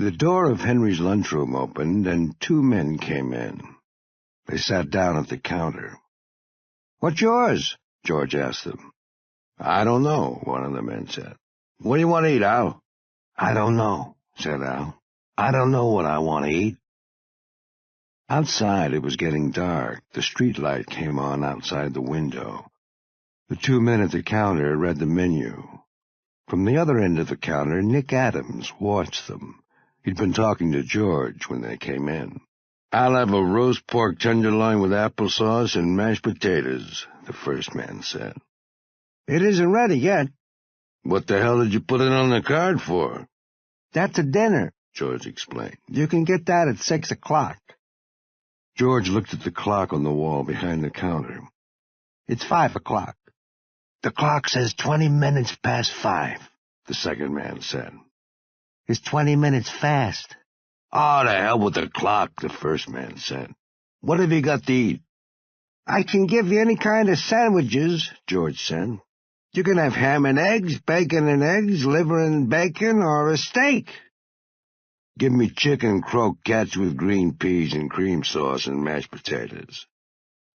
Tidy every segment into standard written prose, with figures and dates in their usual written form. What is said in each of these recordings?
The door of Henry's lunchroom opened, and two men came in. They sat down at the counter. "What's yours?" George asked them. "I don't know," one of the men said. "What do you want to eat, Al?" "I don't know," said Al. "I don't know what I want to eat." Outside it was getting dark. The street light came on outside the window. The two men at the counter read the menu. From the other end of the counter, Nick Adams watched them. He'd been talking to George when they came in. "I'll have a roast pork tenderloin with applesauce and mashed potatoes," the first man said. "It isn't ready yet." "What the hell did you put it on the card for?" "That's a dinner," George explained. "You can get that at 6 o'clock. George looked at the clock on the wall behind the counter. "It's 5 o'clock. "The clock says 20 minutes past 5, the second man said. "It's 20 minutes fast." "Oh, to hell with the clock," the first man said. "What have you got to eat?" "I can give you any kind of sandwiches," George said. "You can have ham and eggs, bacon and eggs, liver and bacon, or a steak." "Give me chicken croquettes with green peas and cream sauce and mashed potatoes."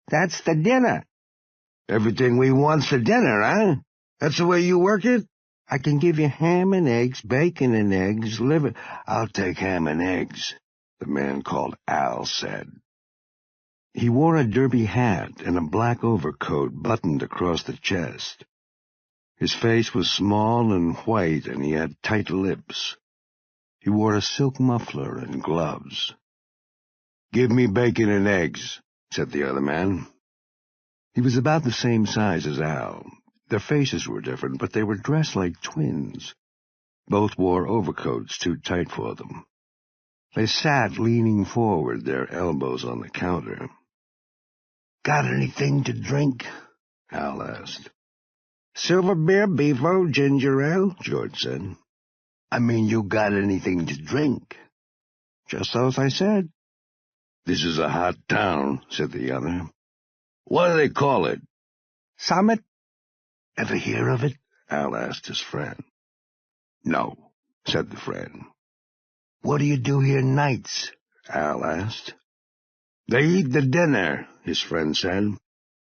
"That's the dinner." "Everything we want's for dinner, huh? That's the way you work it?" "I can give you ham and eggs, bacon and eggs, liver—" "I'll take ham and eggs," the man called Al said. He wore a derby hat and a black overcoat buttoned across the chest. His face was small and white, and he had tight lips. He wore a silk muffler and gloves. "Give me bacon and eggs," said the other man. He was about the same size as Al. Their faces were different, but they were dressed like twins. Both wore overcoats too tight for them. They sat leaning forward, their elbows on the counter. "Got anything to drink?" Al asked. "Silver beer, beefo, ginger ale," George said. "I mean, you got anything to drink?" "Just as I said." "This is a hot town," said the other. "What do they call it?" "Summit." "Ever hear of it?" Al asked his friend. "No," said the friend. "What do you do here nights?" Al asked. "They eat the dinner," his friend said.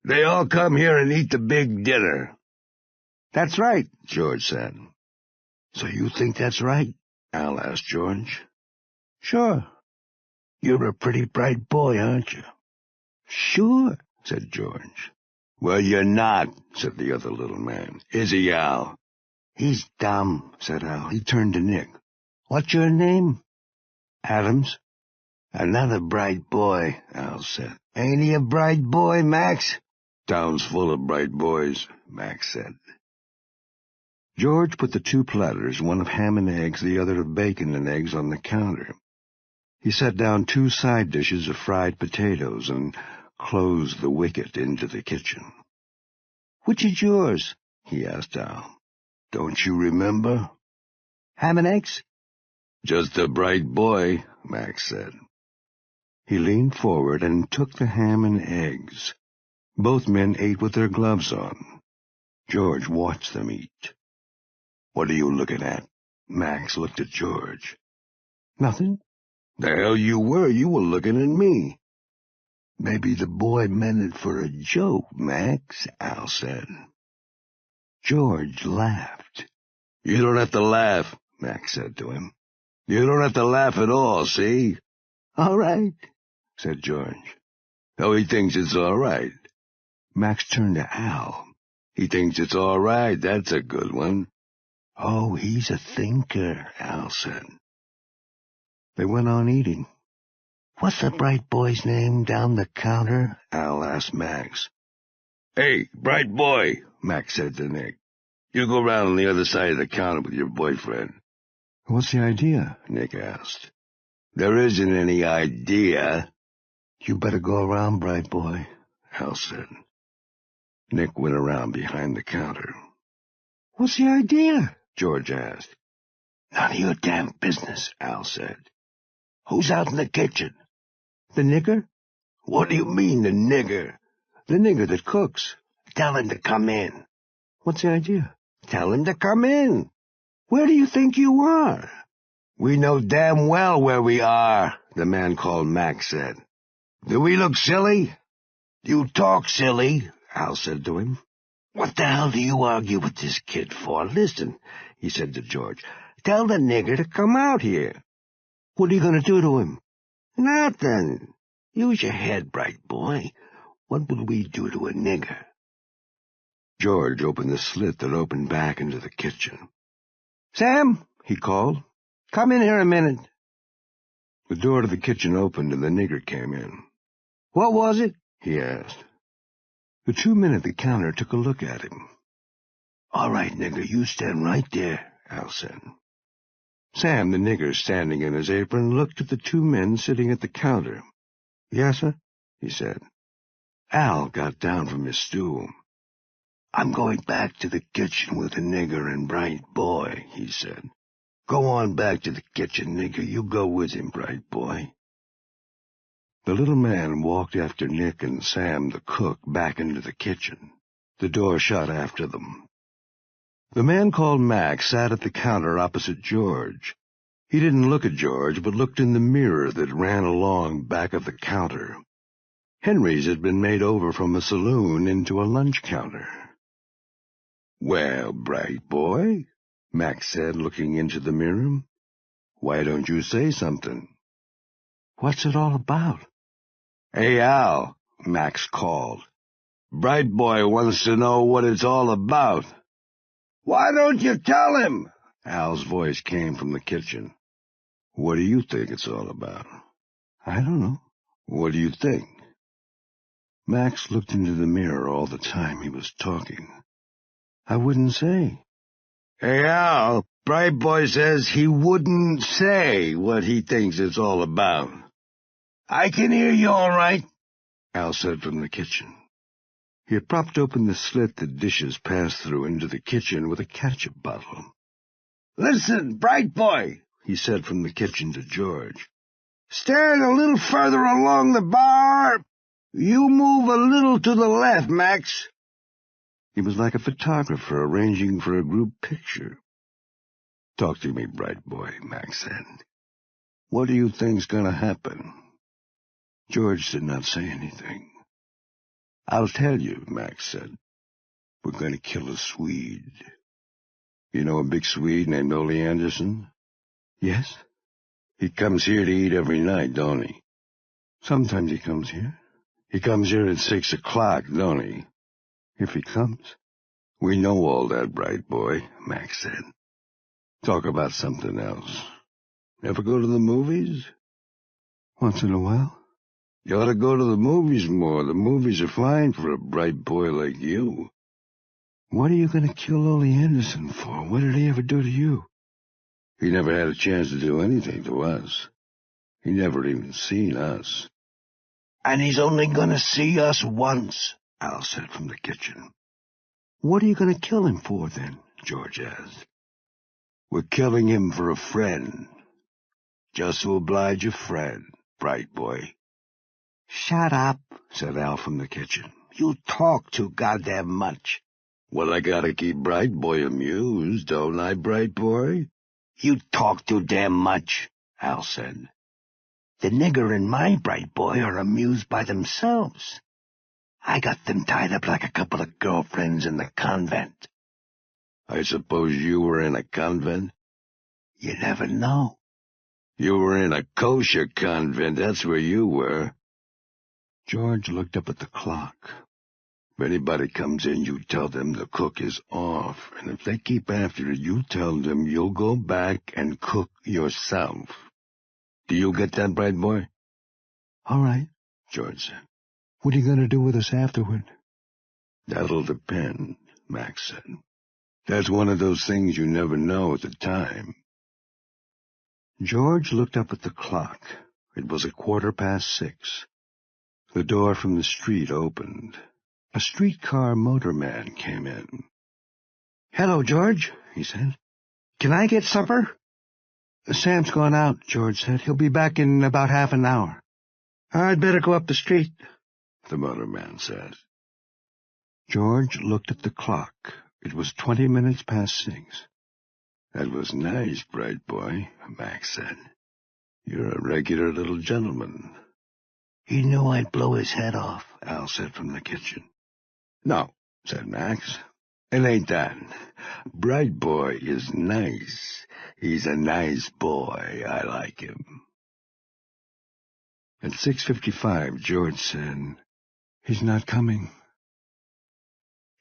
"They all come here and eat the big dinner." "That's right," George said. "So you think that's right?" Al asked George. "Sure." "You're a pretty bright boy, aren't you?" "Sure," said George. "Well, you're not," said the other little man. "Is he, Al?" "He's dumb," said Al. He turned to Nick. "What's your name?" "Adams." "Another bright boy," Al said. "Ain't he a bright boy, Max?" "Town's full of bright boys," Max said. George put the two platters, one of ham and eggs, the other of bacon and eggs, on the counter. He set down two side dishes of fried potatoes and closed the wicket into the kitchen. "Which is yours?" he asked Al. "Don't you remember?" "Ham and eggs?" "Just a bright boy," Max said. He leaned forward and took the ham and eggs. Both men ate with their gloves on. George watched them eat. "What are you looking at?" Max looked at George. "Nothing." "The hell you were. You were looking at me." "Maybe the boy meant it for a joke, Max," Al said. George laughed. "You don't have to laugh," Max said to him. "You don't have to laugh at all, see?" "All right," said George. "Oh, he thinks it's all right." Max turned to Al. "He thinks it's all right. That's a good one." "Oh, he's a thinker," Al said. They went on eating. "What's the bright boy's name down the counter?" Al asked Max. "Hey, bright boy," Max said to Nick. "You go round on the other side of the counter with your boyfriend." "What's the idea?" Nick asked. "There isn't any idea." "You better go around, bright boy," Al said. Nick went around behind the counter. "What's the idea?" George asked. "None of your damn business," Al said. "Who's out in the kitchen?" "The nigger." "What do you mean, the nigger?" "The nigger that cooks." "Tell him to come in." "What's the idea?" "Tell him to come in." "Where do you think you are?" "We know damn well where we are," the man called Mac said. "Do we look silly?" "You talk silly," Al said to him. "What the hell do you argue with this kid for? Listen," he said to George, "tell the nigger to come out here." "What are you going to do to him?" "Nothing. Use your head, bright boy. What would we do to a nigger?" George opened the slit that opened back into the kitchen. "Sam," he called, "come in here a minute." The door to the kitchen opened and the nigger came in. "What was it?" he asked. The two men at the counter took a look at him. "All right, nigger, you stand right there," Al said. Sam, the nigger standing in his apron, looked at the two men sitting at the counter. "Yes, sir," he said. Al got down from his stool. "I'm going back to the kitchen with the nigger and bright boy," he said. "Go on back to the kitchen, nigger. You go with him, bright boy." The little man walked after Nick and Sam, the cook, back into the kitchen. The door shut after them. The man called Mac sat at the counter opposite George. He didn't look at George, but looked in the mirror that ran along back of the counter. Henry's had been made over from a saloon into a lunch counter. "Well, bright boy," Mac said, looking into the mirror, "why don't you say something?" "What's it all about?" "Hey, Al," Max called. "Bright boy wants to know what it's all about." "Why don't you tell him?" Al's voice came from the kitchen. "What do you think it's all about?" "I don't know." "What do you think?" Max looked into the mirror all the time he was talking. "I wouldn't say." "Hey, Al, bright boy says he wouldn't say what he thinks it's all about." "I can hear you all right," Al said from the kitchen. He had propped open the slit the dishes passed through into the kitchen with a ketchup bottle. "Listen, bright boy," he said from the kitchen to George. "Stand a little further along the bar. You move a little to the left, Max." He was like a photographer arranging for a group picture. "Talk to me, bright boy," Max said. "What do you think's going to happen?" George did not say anything. "I'll tell you," Max said. "We're going to kill a Swede." "You know a big Swede named Ole Anderson?" "Yes." "He comes here to eat every night, don't he?" "Sometimes he comes here." "He comes here at 6 o'clock, don't he?" "If he comes." "We know all that, bright boy," Max said. "Talk about something else. Ever go to the movies?" "Once in a while." "You ought to go to the movies more. The movies are fine for a bright boy like you." "What are you going to kill Ole Anderson for? What did he ever do to you?" "He never had a chance to do anything to us. He never even seen us." "And he's only going to see us once," Al said from the kitchen. "What are you going to kill him for, then?" George asked. "We're killing him for a friend. Just to oblige a friend, bright boy." "Shut up," said Al from the kitchen. "You talk too goddamn much." "Well, I gotta keep bright boy amused, don't I, bright boy?" "You talk too damn much," Al said. "The nigger and my bright boy are amused by themselves. I got them tied up like a couple of girlfriends in the convent." "I suppose you were in a convent?" "You never know." "You were in a kosher convent, that's where you were." George looked up at the clock. "If anybody comes in, you tell them the cook is off, and if they keep after it, you tell them you'll go back and cook yourself. Do you get that, bright boy?" "All right," George said. "What are you going to do with us afterward?" "That'll depend," Max said. "That's one of those things you never know at the time." George looked up at the clock. It was 6:15. The door from the street opened. A streetcar motorman came in. "Hello, George," he said. "Can I get supper?" "Sam's gone out," George said. "He'll be back in about half an hour." "I'd better go up the street," the motorman said. George looked at the clock. It was 20 minutes past 6. That was nice, bright boy, Max said. You're a regular little gentleman. He knew I'd blow his head off, Al said from the kitchen. No, said Max. It ain't that. Bright boy is nice. He's a nice boy. I like him. At 6:55, George said, He's not coming.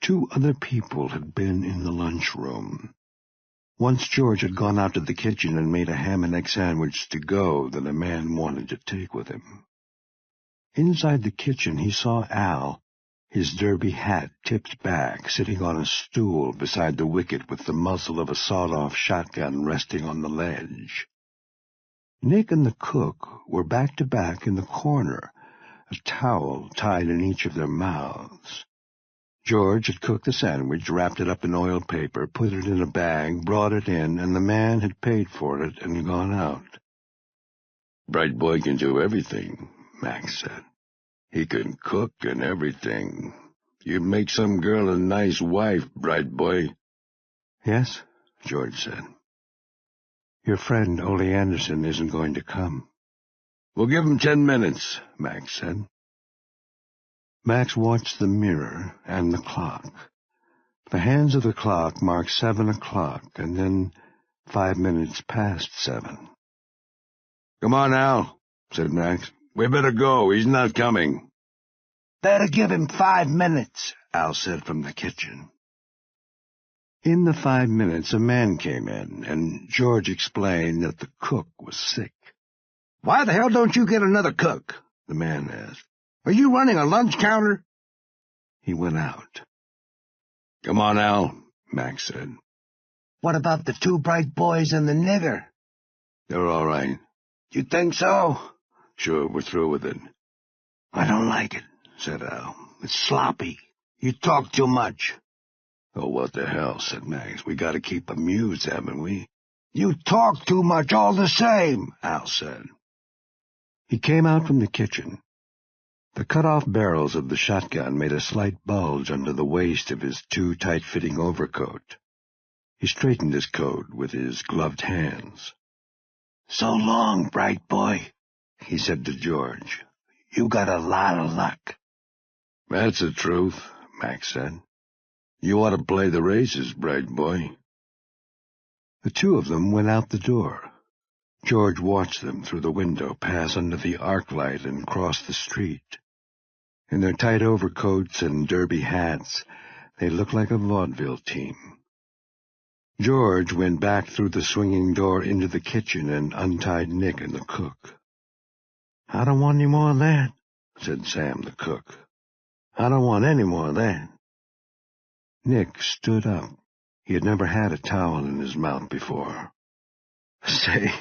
2 other people had been in the lunchroom. Once George had gone out to the kitchen and made a ham and egg sandwich to go that a man wanted to take with him. Inside the kitchen he saw Al, his derby hat tipped back, sitting on a stool beside the wicket with the muzzle of a sawed-off shotgun resting on the ledge. Nick and the cook were back-to-back in the corner, a towel tied in each of their mouths. George had cooked the sandwich, wrapped it up in oil paper, put it in a bag, brought it in, and the man had paid for it and gone out. Bright boy can do everything, Max said. He can cook and everything. You'd make some girl a nice wife, bright boy. Yes, George said. Your friend, Ole Anderson, isn't going to come. We'll give him 10 minutes, Max said. Max watched the mirror and the clock. The hands of the clock marked 7 o'clock, and then 5 minutes past 7. Come on, Al, said Max. We better go. He's not coming. Better give him 5 minutes, Al said from the kitchen. In the 5 minutes, a man came in, and George explained that the cook was sick. Why the hell don't you get another cook? The man asked. Are you running a lunch counter? He went out. Come on, Al, Max said. What about the 2 bright boys and the nigger? They're all right. You think so? Sure, we're through with it. I don't like it, said Al. It's sloppy. You talk too much. Oh, what the hell, said Max. We gotta keep amused, haven't we? You talk too much all the same, Al said. He came out from the kitchen. The cut-off barrels of the shotgun made a slight bulge under the waist of his too tight-fitting overcoat. He straightened his coat with his gloved hands. So long, bright boy, he said to George. You got a lot of luck. That's the truth, Max said. You ought to play the races, bright boy. The 2 of them went out the door. George watched them through the window pass under the arc light and cross the street. In their tight overcoats and derby hats, they looked like a vaudeville team. George went back through the swinging door into the kitchen and untied Nick and the cook. I don't want any more of that, said Sam the cook. I don't want any more of that. Nick stood up. He had never had a towel in his mouth before. Say,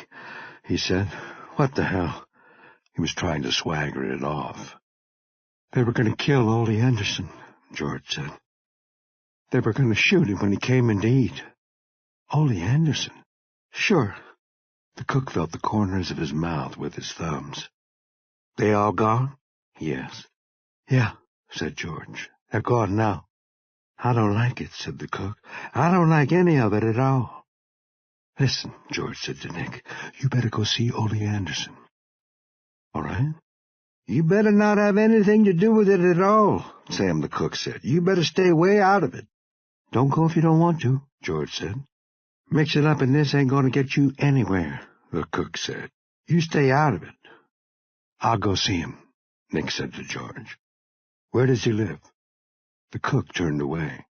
he said, what the hell? He was trying to swagger it off. They were going to kill Ole Anderson, George said. They were going to shoot him when he came in to eat. Ole Anderson? Sure. The cook felt the corners of his mouth with his thumbs. They all gone? He asked. Yeah, said George. They're gone now. I don't like it, said the cook. I don't like any of it at all. Listen, George said to Nick, you better go see Ole Anderson. All right? You better not have anything to do with it at all, Sam the cook said. You better stay way out of it. Don't go if you don't want to, George said. Mixing up in this ain't going to get you anywhere, the cook said. You stay out of it. I'll go see him, Nick said to George. Where does he live? The cook turned away.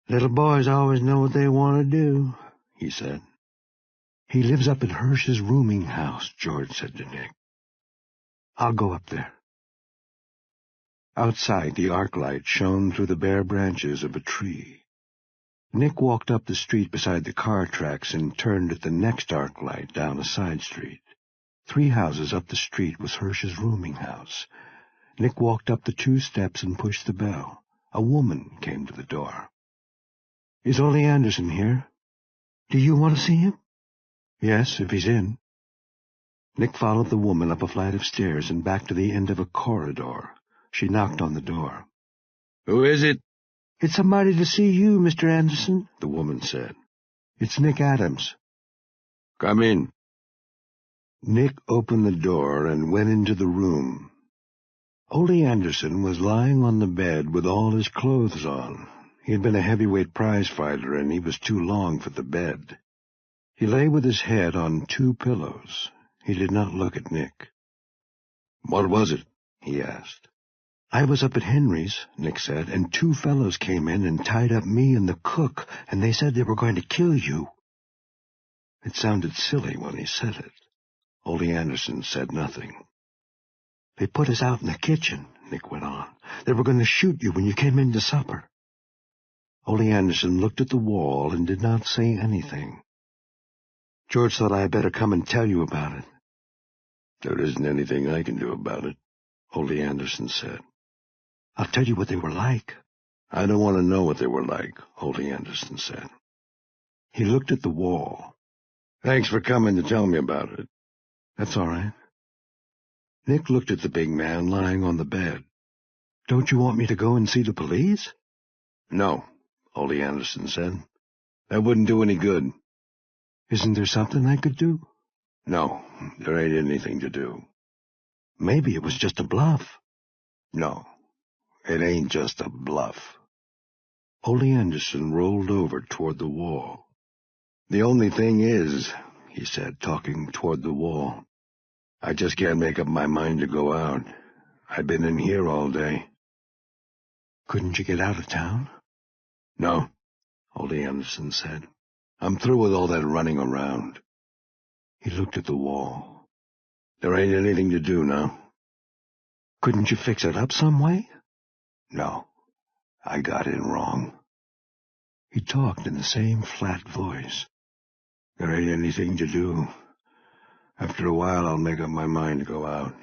Little boys always know what they want to do, he said. He lives up at Hirsch's rooming house, George said to Nick. I'll go up there. Outside, the arc light shone through the bare branches of a tree. Nick walked up the street beside the car tracks and turned at the next arc light down a side street. 3 houses up the street was Hirsch's rooming house. Nick walked up the 2 steps and pushed the bell. A woman came to the door. Is Ole Anderson here? Do you want to see him? Yes, if he's in. Nick followed the woman up a flight of stairs and back to the end of a corridor. She knocked on the door. Who is it? It's somebody to see you, Mr. Anderson, the woman said. "It's Nick Adams." "Come in." Nick opened the door and went into the room. Ole Anderson was lying on the bed with all his clothes on. He had been a heavyweight prize fighter, and he was too long for the bed. He lay with his head on 2 pillows. He did not look at Nick. "What was it?" he asked. "I was up at Henry's," Nick said, "and 2 fellows came in and tied up me and the cook, and they said they were going to kill you." It sounded silly when he said it. Ole Anderson said nothing. "They put us out in the kitchen," Nick went on. "They were going to shoot you when you came in to supper." Ole Anderson looked at the wall and did not say anything. "George thought I had better come and tell you about it." "There isn't anything I can do about it," Ole Anderson said. "I'll tell you what they were like." "I don't want to know what they were like," Ole Anderson said. He looked at the wall. "Thanks for coming to tell me about it." "That's all right." Nick looked at the big man lying on the bed. "Don't you want me to go and see the police?" "No," Ole Anderson said. "That wouldn't do any good." "Isn't there something I could do?" "No, there ain't anything to do." "Maybe it was just a bluff." "No, it ain't just a bluff." Ole Anderson rolled over toward the wall. "The only thing is," he said, talking toward the wall, "I just can't make up my mind to go out. I've been in here all day." "Couldn't you get out of town?" "No," Ole Anderson said. "I'm through with all that running around." He looked at the wall. "There ain't anything to do now." "Couldn't you fix it up some way?" "No, I got in wrong." He talked in the same flat voice. "There ain't anything to do. After a while I'll make up my mind to go out."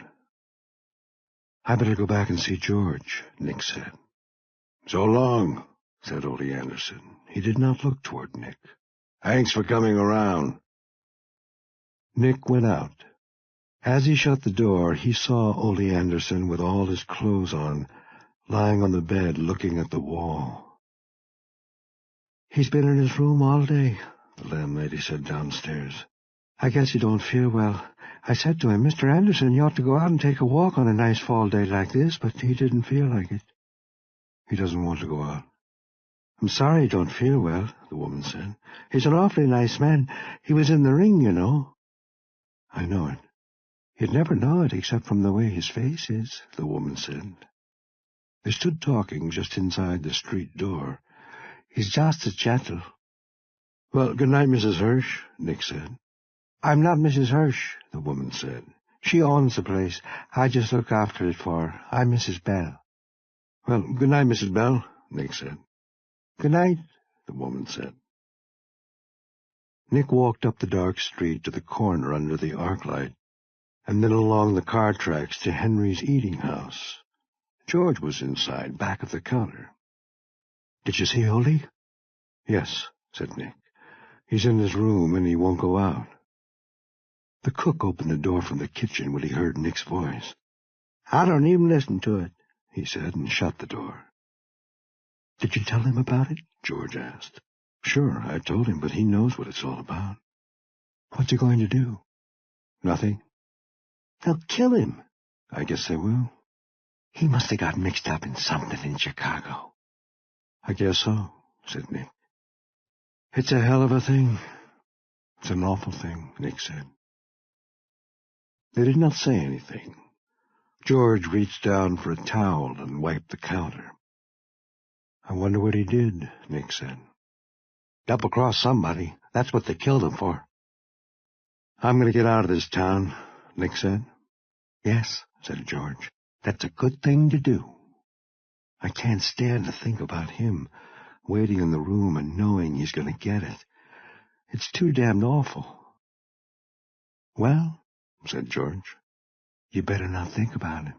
"I better go back and see George," Nick said. "So long," said Ole Anderson. He did not look toward Nick. "Thanks for coming around." Nick went out. As he shut the door, he saw Ole Anderson with all his clothes on, lying on the bed looking at the wall. "He's been in his room all day," the landlady said downstairs. "I guess he don't feel well. I said to him, 'Mr. Anderson, you ought to go out and take a walk on a nice fall day like this,' but he didn't feel like it." "He doesn't want to go out." "I'm sorry he don't feel well," the woman said. "He's an awfully nice man. He was in the ring, you know." "I know it." "You'd never know it except from the way his face is," the woman said. They stood talking just inside the street door. "He's just as gentle." "Well, good night, Mrs. Hirsch," Nick said. "I'm not Mrs. Hirsch," the woman said. "She owns the place. I just look after it for her. I'm Mrs. Bell." "Well, good night, Mrs. Bell," Nick said. "Good night," the woman said. Nick walked up the dark street to the corner under the arc light, and then along the car tracks to Henry's eating house. George was inside, back of the counter. "Did you see Ole?" "Yes," said Nick. "He's in his room, and he won't go out." The cook opened the door from the kitchen when he heard Nick's voice. "I don't even listen to it," he said, and shut the door. "Did you tell him about it?" George asked. "Sure, I told him, but he knows what it's all about." "What's he going to do?" "Nothing." "They'll kill him." "I guess they will." "He must have got mixed up in something in Chicago." "I guess so," said Nick. "It's a hell of a thing." "It's an awful thing," Nick said. They did not say anything. George reached down for a towel and wiped the counter. "I wonder what he did," Nick said. "Double-crossed somebody. That's what they killed him for." "I'm going to get out of this town," Nick said. "Yes," said George. "That's a good thing to do." "I can't stand to think about him, waiting in the room and knowing he's going to get it. It's too damned awful." "Well," said George, "you better not think about it."